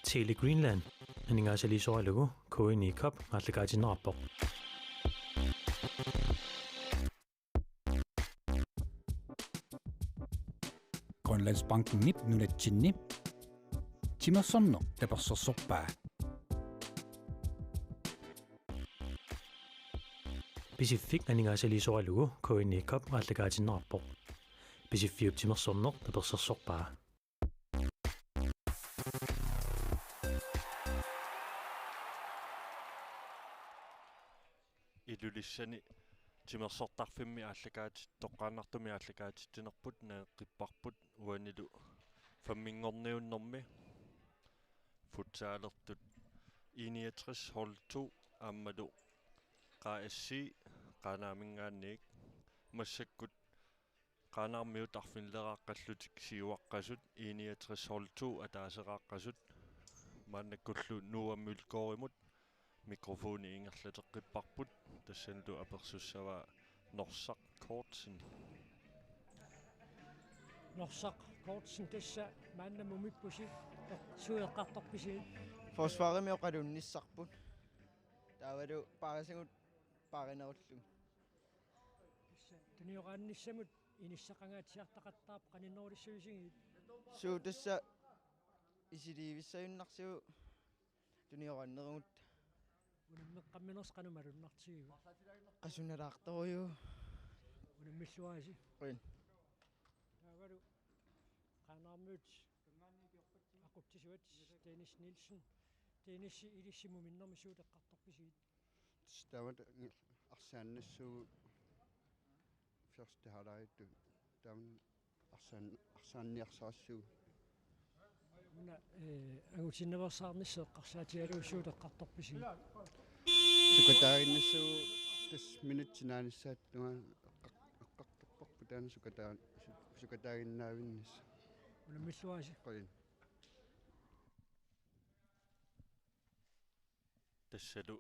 Tele Greenland. Anningaasali soalugu koini kop atlakaatinnerarpoq. Grønlandsbanken nip nunatsinni. Timersorno tapersorsorpaa. Pisifik anningaasali soalugu koini kop atlakaatinnerarpoq. Pisiffiup timersornor tapersorsorpaa. Ilulissani timersortarfimmi aallakaat toqqaannartumi aallakaatittinerput naeqqipparput uanilu fammingorniunnermi futsaalertut 61 hold 2 ammalu qaassi qaanaamingaanniik massakkut qaanaarmiut arfinleeraqqallutik siuaqqasut 61 hold 2 ataaseraqqasut maannakkullu nuuammulkoorimut mikrofoni ingerlateqqipparput tassanlu apersussavaa Norsaq Kortsen Norsaq Kortsen tassa maannamumippusi suueqqartorpisi Forsvaret oqalunnissarput taavalu paarasangut paarinerullu tunioraanissamut inissaqangaatiartaqattaap qaninnoorlissuisigiit suu tassa isiliivissayunnarsiu tunioraanerungut unammeqqamminerс qanumalunnartigigu qasunalaartoruyu unamilluaasi qin taavalu qaanaarmuut aquttisuat Dennis Nielsen Dennissi ilissimmuminnermi suuteqqartorpisiit stavat arsaannassuu first halaitu tam arsaanniarsaassuu una agutinneversaarnisseeqqarsaatigaluu suuteqqartorpisiit sukataaginnassuu tas minutsinaanissaat tunga eqqartorparpu taana sukataaginnaavinnis unamilluaasi qin tassalu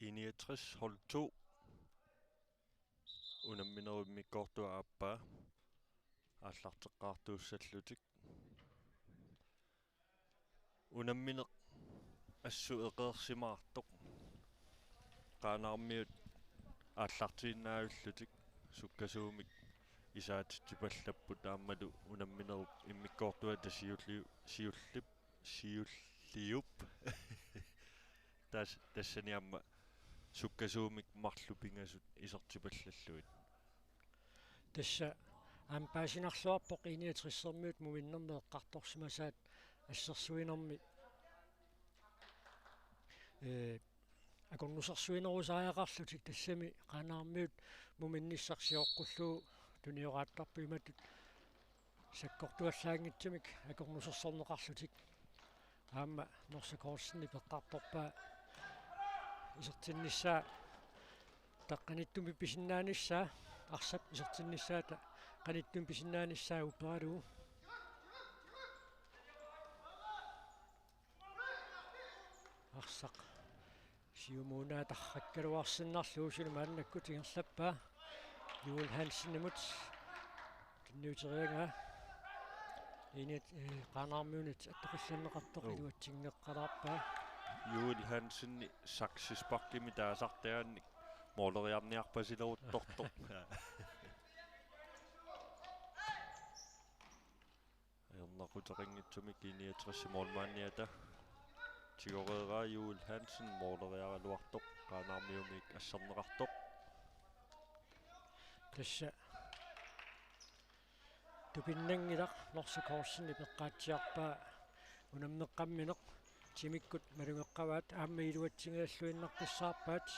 61 hold 2 unamminerumikkoortua aappaa aallarteqqaartuussallutik unammine assу eqeersimaartoq qaanaarmiut aallartiinnaavullutik sukkasuumik isaatittipallappu taammalu unamminerup immikkoortua siulliup tassaniamma sukkasuumik marlupingasut isertipallalluit tassa ampaasinarluarpoq iniatrissermiut muminnermi eqqartorsimasaat ассерсуинерми акорнусарсуинерусааяқарлутик тассами qaanaarmiut muminниссарсиоққуллуу туниорааттарпуиматут саккортуаллаангитсимик акорнусерсорнеқарлутик аама Norsaq Kortsenни пеққарторпаа исертинниссаа таққаниттуми писиннааниссаа арсап исертинниссаата қаниттум писиннааниссаа упералуу арсақ сиумуунаа тарраккалуарсиннарлуусуни мааннакку тигерлаппаа Joel Hansen-имут кинниутериангаа инит qaanaarmiunit аттоқилланнеқартоқ илуатсигнеққалаарпаа Joel Hansen saksisparkimi taasartaannik mooleriarniarpasilерутторто ернақутерингитсумик иниатерсимоолмааниата тигореераа Joel Hansen mooleriaraluartoq qaanaarmiumik ассернеқартоқ тасса тупиннангилақ Norsaq Kortsen ипеққаатсиарпаа унаммеққамминеқ тимиккут малунгеққаваат аама илуатсигаллуиннартиссаарпаат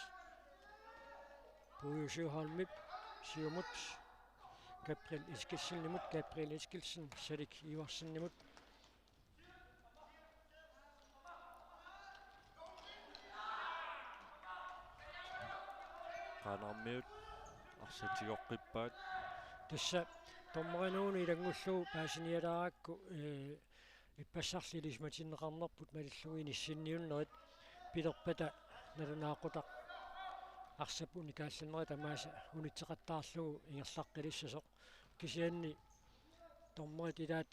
Puujuholmip siumut Gabriel Eskilsen-nimut Gabriel Eskilsen Sadik Iversen-nimut qaanaarmiut arsatigoqqippaat tassa tormerinuuni ilangullu paasinialaaraakku ippassarlilismatinneqarnerput malillugiini sinniunnerit pilerpata nalunaaqutaq арсапуни каалланнери тамааса унитсеқаттаарлугу ингерлаққилиссасоқ кисианни тормерит илаат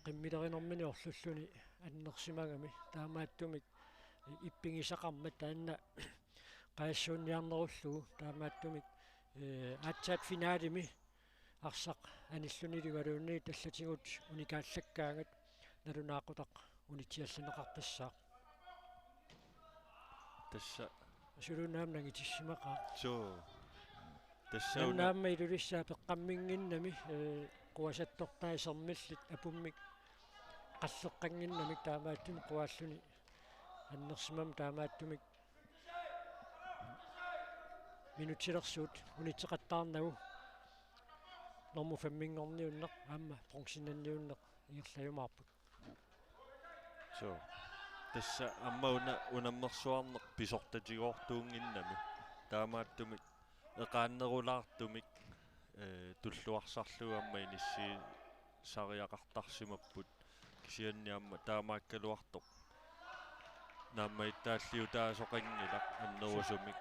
qimmiterinormini orlulluni annersimagami taamaattumik ippingisaqarmat taanna qaassuunniarnerullugu taamaattumik aatsaat finaalimi arsaq anillunilugaluunni tallatigut unikaallakkaagat nalunaaqutaq unitialluneqarpissaaq tassa sulunaam nangitissimaqa tassa naamma ilulissaa peqqamminginnami quasattortaisermillit apummik qalleqqanginnamik taamaattumik quaalluni annersimam taamaattumik minutilersuut unitseqattaarnagu normu fammingorniunneq aamma pronksinanniunneq igerlajumaarput tassa amma unammersuarneq pisortatigoortuunginnami taamaattumik eqaannerulaartumik tulluarsarlugu amma inissi sariaqartarsimapput kisianniamma taamaakkaluartoq naamma ittaalliu taasoqangilaq annerusumik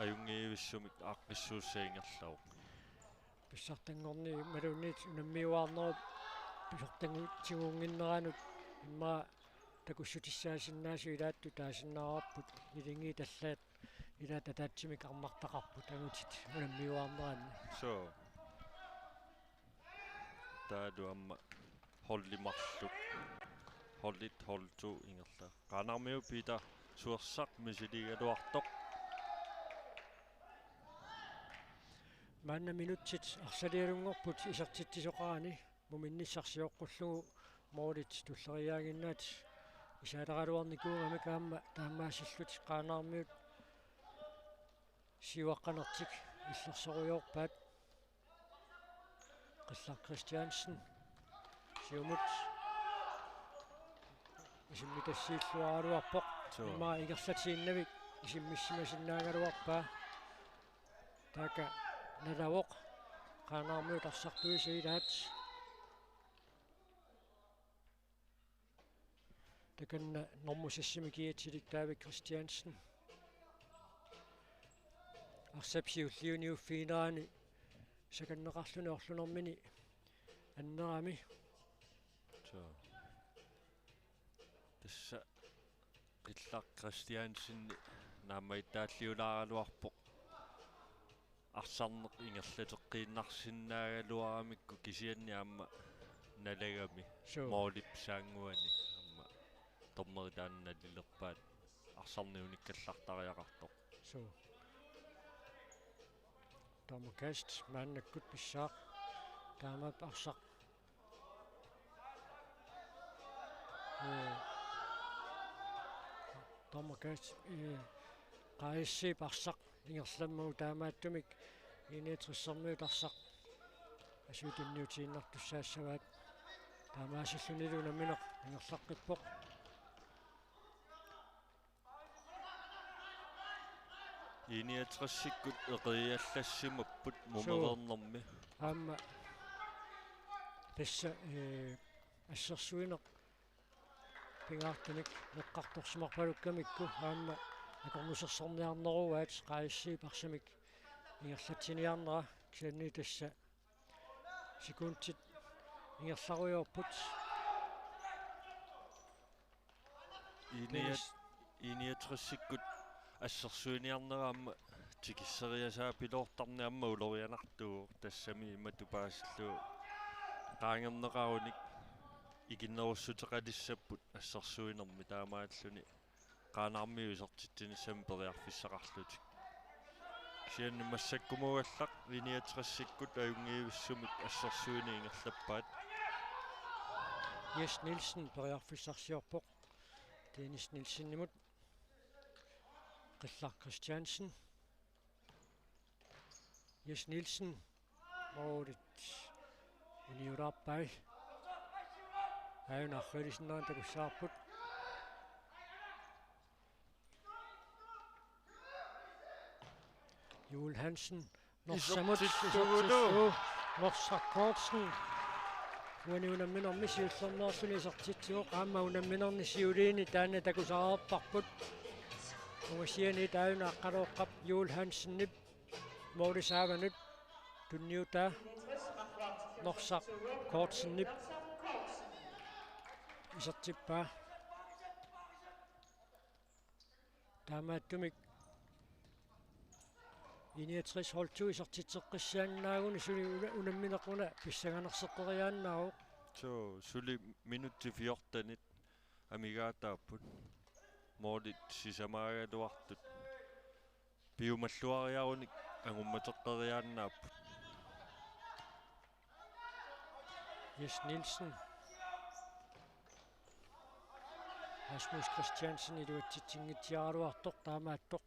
ajungiivissumik aaqqissuussаингерлауq писсартангорни малуунниит унаммиуаарнерут писсартангутсигунгиннеранут имма такуссутиссаасиннаасу илаатту таасиннаараппут илинги таллаат илаа татаатсимик армартақарпут агутит унаммиуаарнеранни таалу амма холлимарлу холлит холту ингерла qanarmiu pita suersaq misiligaluartoq манна минутсит арсалиалунгорпут исертиттисоqarani муминниссарсиоққуллугу моолит туллериаагиннаат исаалералуарникуугами каама таамаасиллут qaanarmiut сиваққанертик иллерсоруйорпаат qillaq Christiansen сиумут исиммитассииллуаралуарпоқ имма игерлатииннавик исиммиссимасиннаагалуарпаа така налавоқ qaanarmiut арсартуисиилаат таканна нормусассимикиатилик таавик Christiansen арсапсиуллиуниуффиинерани саканнеқарлуни орлунэрмини аннерами тасса qillaq Christiansen наама иттааллиулааралуарпоқ арсарнеқ ингерлатеққииннарсиннаагалуарамикку кисианни аама налагами моолип саангуани аама томмеритаанналлилерпаат арсарниуниккаллартариақартоқ тамакаст мааннаккут писсаақ таамаап арсақ тамакаст qaissip arsaq ingerlammu taamaattumik iiniatrissarmiut arsaq asuutunniutiinnartussaassavaat taamaasillunilu namineq ingerlaqqippoq iiniatrissikkut eqeriallassimapput mumereernermi aamma pissa assersuineq pingaartunik neqqartorsimarpalukkamikku aamma акорнусерсорниарнеруаат qaissip инgerlatiniarnera кисанни тасса секундтит ингерларуйорпут иниатриссиккут ассерсуиниарнераама тикиссериасаа пилоортарниамма улорианартугу тассами иматупаассиллу qaangernеqarunik игиннеруссутеқалиссаппут ассерсуинерми таамааллуни qaanarmiu isortittinissami periarfissaqarlutik кисианни массаккумугаллақ иниатриссиккут аюнгиивиссумик ассерсуини ингерлаппаат Jes Nielsen periarfissarsiorpoq Dennis Nielsenimut qillaq Christiansen Jes Nielsen moolit uniurarpai ajunarrilisnaan takussaarput Joel Hansen Norsamut Norsak Kortsen Uaniunamminormisiullernerluni isertitsuoq aamma unamminornisiuliini taanna takusaarparput ungasiani taajunaaqqaluoqqap Joel Hansennip moolisaavanut tunniutaa Norsak Kortsennip isartippaa taamaattumik 69 holtu isartitseqqissaannaaguni suli unamminequna pissanganerseqqeriaannaaru so suli minutti 14 amigaataapput moolit sisamaaгаluартут piumalluariarunik angummateqqeriaannaapput Jes Nielsen Rasmus Christiansen iluatsitsingitiaruartoq taamaattoq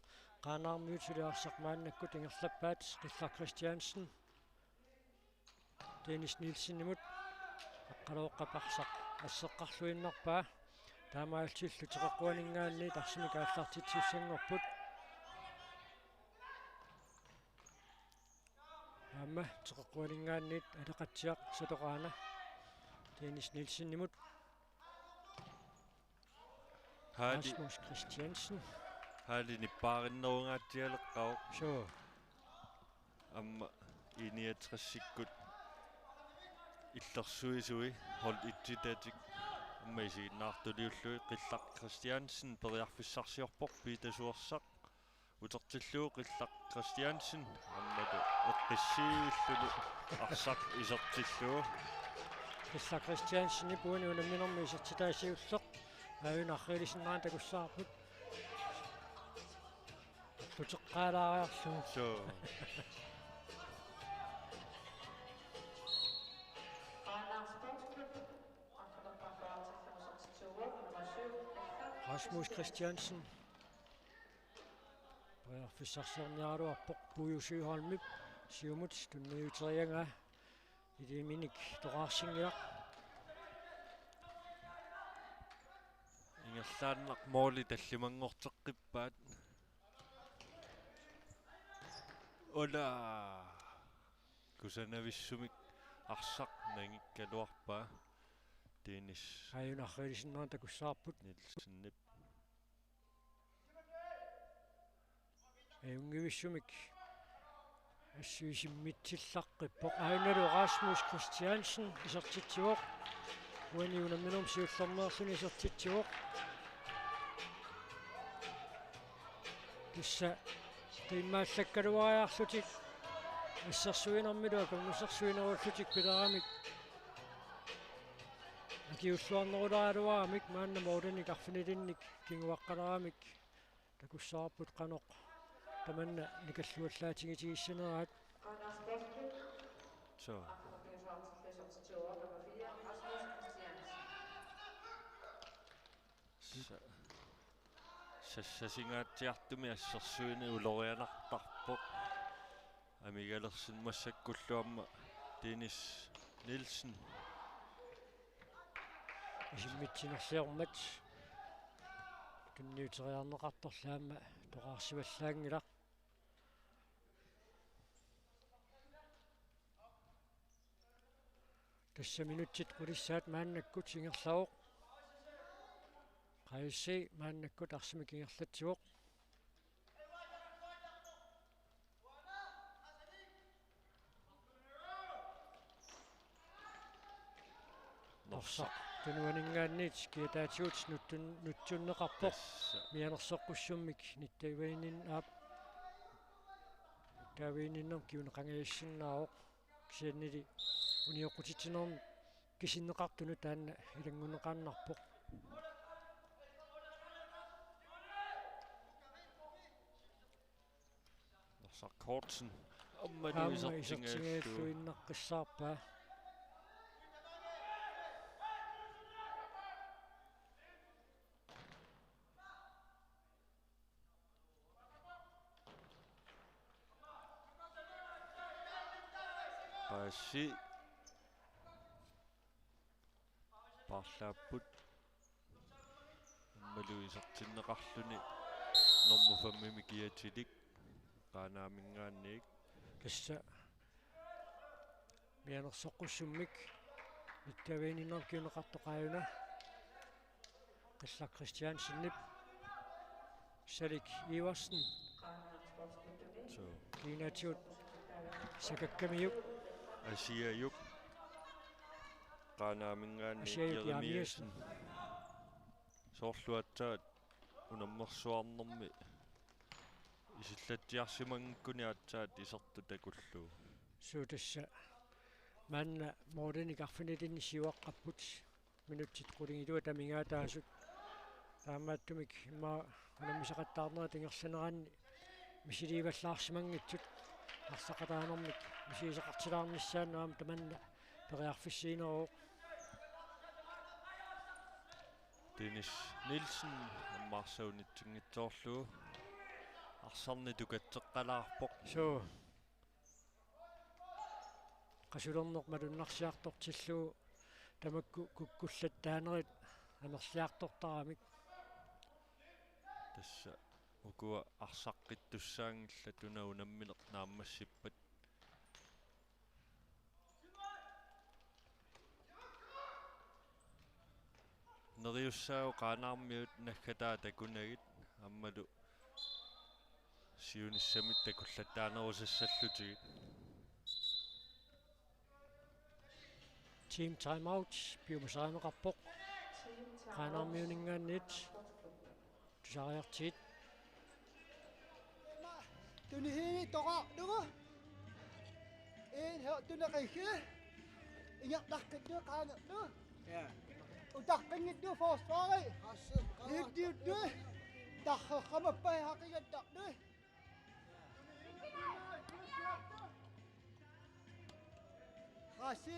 qaanaarmiut suliarsarmaannakkut ingerlappaat qilla Christiansen Dennis Nielsen imut aqqalooqqaparsaq asseqqarluinnarpaa таамаалсиллу теққуанингаанни тарсимик ааллартитсуссангорпут амма теққуанингааннит алеқатсиақ сатоқаана Dennis Nielsen нимут Rasmus Christiansen хаали ниппаариннерунгаатсиалеққау so амма иниатрессиккут иллерсуисуи хол итситатик аммаисигиннаартулиуллуи қиллақ Christiansen периарфиссарсиорпоқ питасуерсақ утертиллуу қиллақ Christiansen аммату эққиссииллулу арсақ исертиллуу qilla Christiansen ipuuni unamminermi isartitaasiulleq аюнаррилисиннаан такуссаарпут тутеққалаариарлу so Rasmus Christiansen периарфиссарсиорниаруарпоқ пуйусиуhalmip siumut tunniuterianga илиминик тоқарсингилақ ингерлааннақ mooли таллимангортеққиппаат ола кусанависсумик арсақ нангиккалуарпаа Dennis аюнаррилисиннаан такуссаарпут Nielsen унгивиссумик ассуисиммитсиллаққиппоқ аюналу Rasmus Christiansen исертитсуоқ уаниунамминерм сиуллэрнеерсуни исертитсуоқ кисса тиммааллаккалуариарлутик ассерсуинэрмилуа коннуссерсуинеруллутик пилерамик акиуллуарнерулаалуаамик маанна мооденик арфинилинник кингуаққалерамик такуссаарпут қаноқ таманна никаллуаллаатигитигиссанераат so сассасингаатсиартуми ассерсуини улорианартарпоқ амигалерсин массаккуллуамма Dennis Nielsen исиммитсинерсиормат тунниутериарнеқарторлаама тоқарсиваллаангилақ тасса минутсит қулиссаат мааннаккут сингерлавоқ қайси мааннаккут арсимик ингерлатсивоқ норсақ тунуанингаанниит киатаатигут нутсуннеқарпоқ мианерсоққуссуммик ниттавиинин аап тавиининнам киунеқангиассиннаавоқ кисианнили униоқутитсинерм кисиннеқартуну таанна илангунеқааннарпоқ норсақ Kortsen амма исертингааллуиннаққиссаарпаа паси парлааппут малуисертиннеқарлуни норму фаммими киатилик qaaнаамингаанниик касса мианерсоққуссуммик иттавиининнер киунеқартоқааюна қилла Christiansenнип салик Iversen so кинатиут сакаккамиук асиаюк qaaнаамингаанни Asiajuk Jeremiasen soorluattaat unammersuarnermi isillatiarsimangkuniaatsaat isertu takullu suutassa manna moodeni karfinitini siuaqqapput minutsit qulingitua tamingaataasut taamaattumik imma anammisaqattaarnera tingersaneranni misiliivallaarsimangitsut арсақатаанэрмик мисисеқартилаарниссааннаам таманна периарфиссиинероо Dennis Nielsen аммаарсаунитсингитсоорлуу арсарни тукатсеққалаарпоқ соо qasulerneq malunнарсиартортиллуу тамакку куккуллаттаанерит амерсиарторtaramik тасса укуа арсаққиттуссаангилла тунаунамминеқ нааммассиппат нeriussаау qaanaarmiut nakkataa takunagit аммалу сиунissамит такуллаттаанерусассаллутигит team time out biumasaameqarpoq qaanaarmiuningaannit tusariartiit tunihini toqa nugu her tunaqige iaqtarqittu qaangertu utaqqinnittu forsvari hiddiuttu tarreqamappai haqigattartu qasi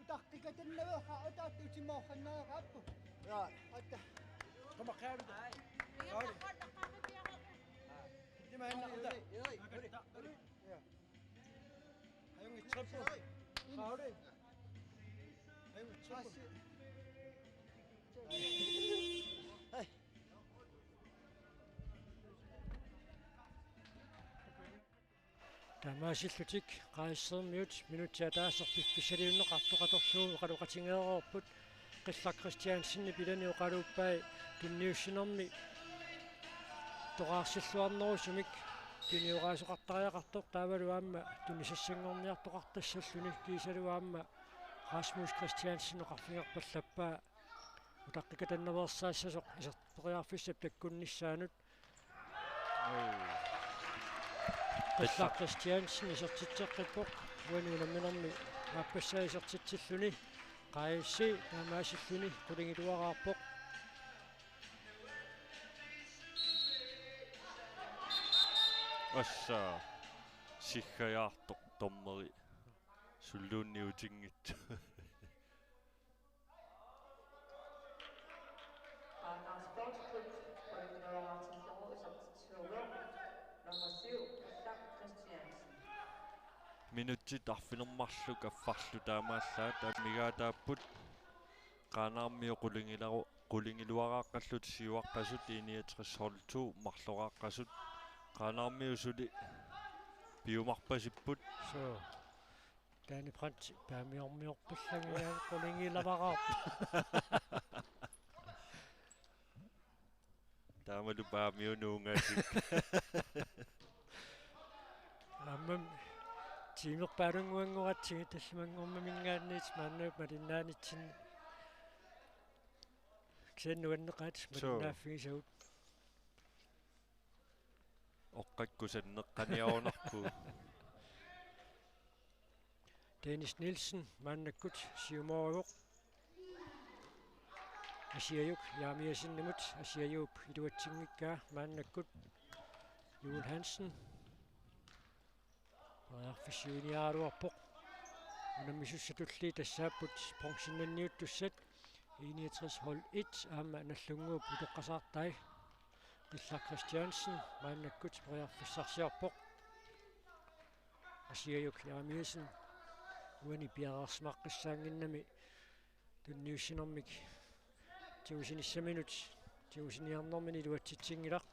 utaqqigatannaga qaataattu timorxannaaqaappu ja atta qamaqaarut Jamen, тамаасиллутик qaissermiut minutiataasserpiffisaliunneqartoqatorluu qaluqatingeerorput qilla Christiansenni pilani uqaluuppai tunniussinermi toqaarsilluarnerusumik tuniuqaasuqartariaqartoq taavaluaamma tunisassanngorniartoqartassalluni kiisaluaamma Rasmus Christiansen oqarfingerpallappaa utaqqikatannaversaassasuq isertoriarfissap takkunnissaanut qilla Christiansen isertitseqqippoq uanuunamminermi aappassaa isertitsilluni qaissi taamaasilluni qulingiluaraarpoq assa sikkajaartoq tommeri sulluunniutingittu minutsit arfinermarlu kaffarlu taamaallaa taamigaataapput qaanaarmio qulingiluaraqqallut siuaqqasut 61 marloraqqasut qaanaarmiusuli piumarpasipput so taani prant paamiormiorpallangia qulingilavaraarp taamalu paamiunuungaasik ammam tiimerpaalunguanguratsingi tallimangormamingaanniit maannuup malinnaanitsin ksennuanneqaat malinnaaffigisagut oqqakkusanneqqaniaornarpu Dennis Nielsen maannakkut siumooruq asiayuk yaamiasinnemut asiayuup iluatsingikkaa maannakkut Joel Hansen Arfisiuniaaruarpoq unamisussatulli tassaaput sponsinnanniuttussat 61 hold 1 aamma nallunguup utoqqasaartai qilla Christiansen maannakkut priarfissarsiarpoq asiayuk yaamiasin uani piarersmaqqissaanginnami tunniussinermik tiusinissaminut tiusiniarnermini luatsitsingilaq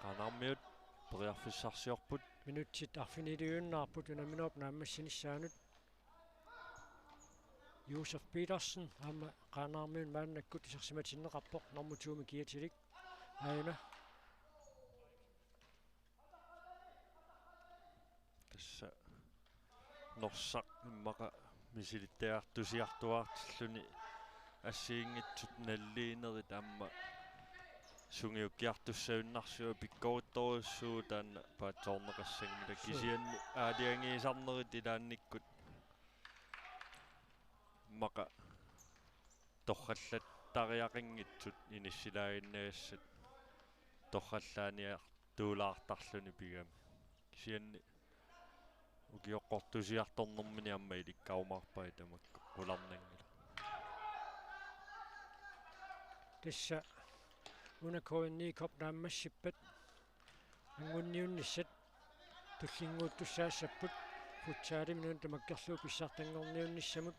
qaanaarmiut priarfissarsiorput minutsit arfiniliuunnaarput unaminuap naammassinissaaanut Josef Petersen aamma qaanaarmiun maannakkut isersimatinneqarpoq normutuumi kiatilik aina tassa norsaq immaqa misilitteartusiartuartilluni ассиингитсут наллиинерит аама сунгиуккиартуссауиннарсуа пиккорутторуссуу таана паатсоорнеқассангила кисианни аалиангиисарнерит илаанниккут мақа торраллаттариақингитсут иниссилаагиннагассат торраллааниар туулаартарлуни пигами кисианни укиоққортусиарторнэрмини амма иликкаумаарпай тамакку уларнангила тисса унакоинни коп нааммассиппат ангунниунниссат туллингууттуссаассаппут футсаали минуун тамаккерлуу писсартангорниунниссамут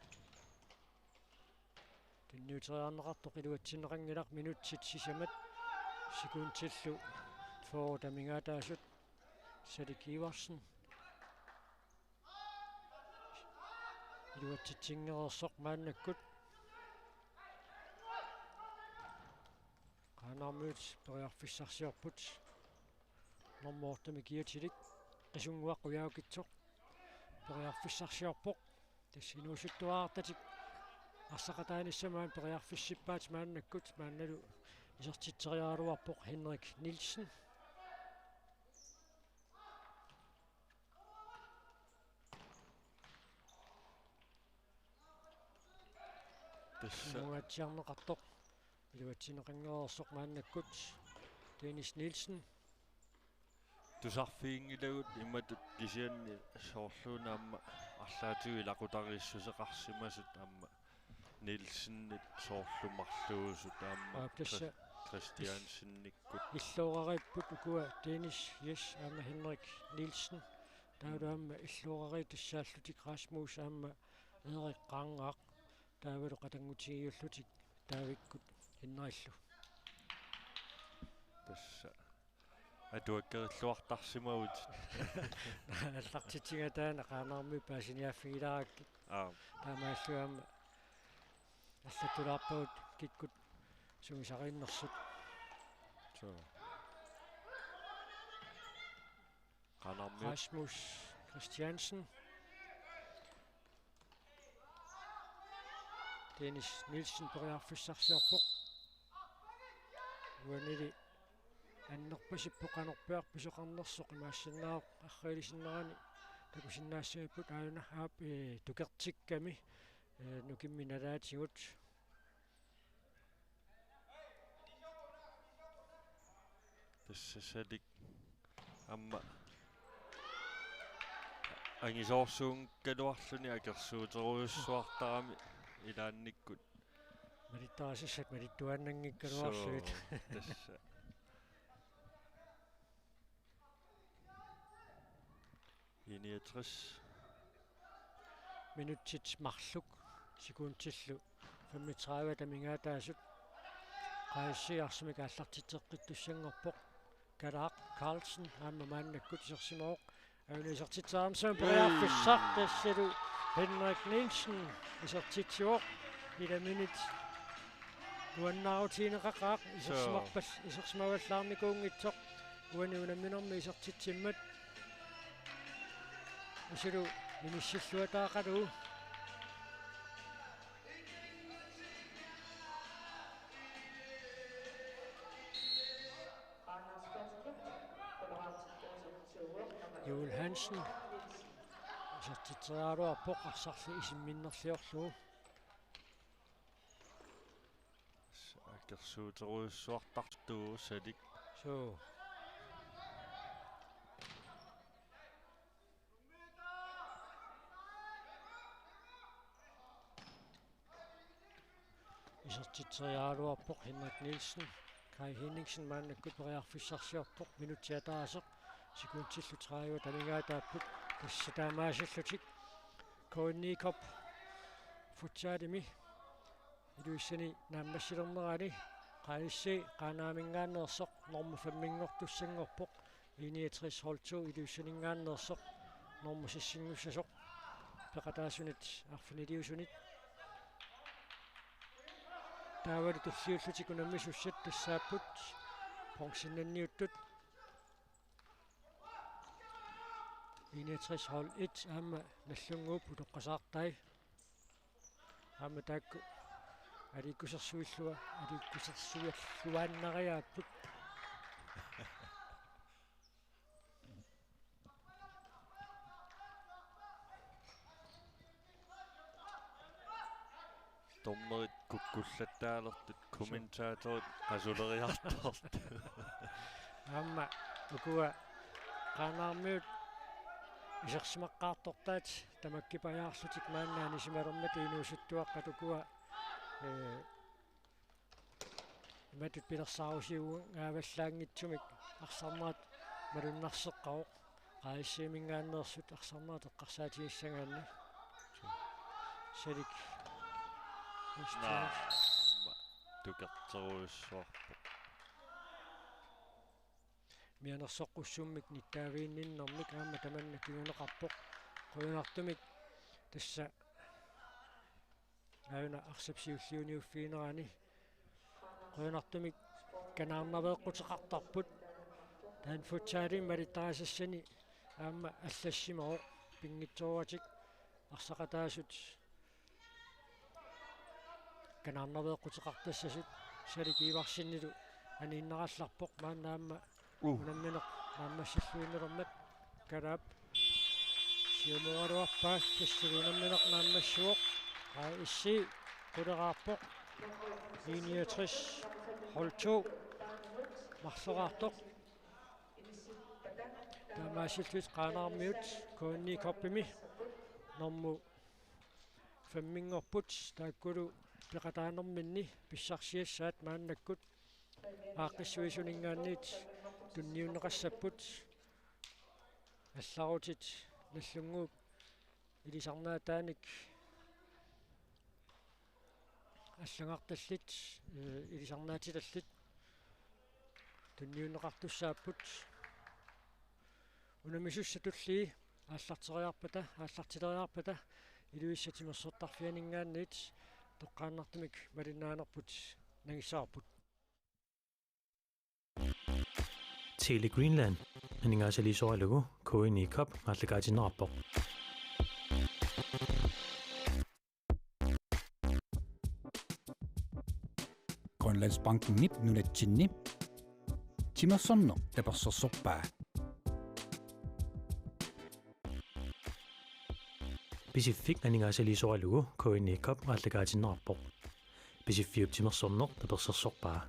тинниутериарнеқартоқ илуатсинеқангилақ минутсит сисамат секундтиллу фоо тамингаатаасут садикиварсен илуатситсингерерсоқ мааннаккут qaanarmuut periarfissarsiorput normortami kiatилик qisunnguaqquyaukitsoq periarfissarsiorpoq тассинуусуттуаартатик арсақатааниссамаан periarfissippaat мааннаккут маанналу исертитсериааруарпоқ Henrik Nielsen тасса илуатсинеқангерерсоқ мааннаккут Dennis Nielsen тусарфиингилагут имматут кисианни соорлуунаамма арлаатиги лақутарииссусеқарсимасут аама Nielsenнит соорлумарлуусут аама Christiansenниккут иллуорариппут укуа Dennis yes аама Henrik Nielsen таадаама иллуорари тассааллутик Rasmus аама Erik Qangaaq таавалу қатангутигиуллутик таавиккут иннериллу тасса атуаккериллуартарсимагут аллартитингатаана qaanarmi paasiniaffigilaarakki таамааллуаама аллатулаарпагут киккут сугисариннэрсут qaanarmi Rasmus Christiansen Dennis Nielsen periarfissarsiorpoq уанили аннерпасиппоқанерпиарписоқарнерсоқ имаассиннаақ аррилисиннерани такусиннаассаиппут ааюна аап тукертикками нукимми налаатигут тассасалик амма ангисоорсуун калуарлуни акерсуутеруйуссуартарами илаанниккут малиттарасиссат малиттуааннангиккалуарлуит тасса иниатрис минутсит марлук секундтиллу 35 тамингаатаасут qaisiarsimik аллартитеққиттуссангорпоқ Kalak Carlsen аама мааннаккут серсимаоқ ауниисертитсаармсаан периарфиссар тассалу Henrik Nielsen исертитсуоқ иламинит уаннаутинеқақаақ исерсимарпал исерсимаваллаарникуунгитсоқ уаниунамминерми исертитсиммат исилу миниссиллуатаақалу Joel Hansen исертитсериалуарпоқ арсарли исимминнерлиорлуу акерсуутеруйуссуартартуу салик so исертитсериалуарпоқ Henrik Nielsen Kai Henningsen мааннаккут периарфиссарсиорпоқ минутсиатаасеқ секундтиллу 30 тамингаатааппут тассатаамаасаллутик коинникоп футсаалими илуиссани нааммассилернерани qaissi qaanaamingaanersoq normu famminngortussangorpoq 69 holtu illuissaninngaanersoq normu sissinngussasoq peqataasunit arfiniliusunit taavalu tulliullutikунаммисуссат тассааппут понсиннанниуттут 61 hold 1 aama nallunguup utoqqasaartai aama taakku alikussersualluannariaapput Tommerit kukkullattaalertut kommentaatorit qasuleriartort. aama ukua qaanaarmiut isерсимаққаартортаат тамаккипаяарлутик мааннаани сималермат инуусуттуаққатукуа матут пилерсаарусиугу гааваллаангитсумик арсарнаат малуннарсеққаоқ qaissimiingaanneersut арсарнаат эққарсаатигиссагаанни салик Tukerteruussuarpu. Mianersoqqussummik nittaaviinninnermik aama tamanna kiguneqarpoq qoyunartumik tassa auna arsapsiulliuniuffiinerani qoyunartumik kanaarnaveeqqutеқартарпут таан футсаалин малиттарасассани аама аллассимаоқ пингитсооратик арсақатаасут kanaarnaveeqqutеқартассасут саликииварсиннилу анииннералларпоқ мааннаама унамминеқ нааммассаллуиннермат карап сиумуаруарпаа киссилунамминеқ нааммассуоқ исси quleraarpoq 69 hold 2 марлераартоқ таамаасиллут qaanаармиут коонни kopпими норму фэммингорпут тааккулу пеқатаанерминни писсарсиассаат мааннаккут ааққиссуисунингаанниит тунниуннеқассаппут алларутит наллунгууп илисарнаатааник аллагарталлит илисарнаатилаллит тунниуннеқартуссааппут унамисуссатулли ааллартилериарпата илуиссатимерсортарфианингаанниит тоққааннартумик малиннаанерпут нагиссаарпут Tele Greenland анигаасалисоалугу коини кап мааллагаатиннераппоқ Grønlandsbanken nip nunatsinni timersorno tapersersorpaa Pacific анигаасалисоалугу коини кап мааллагаатиннераппоқ Pacific timersorno tapersersorpaa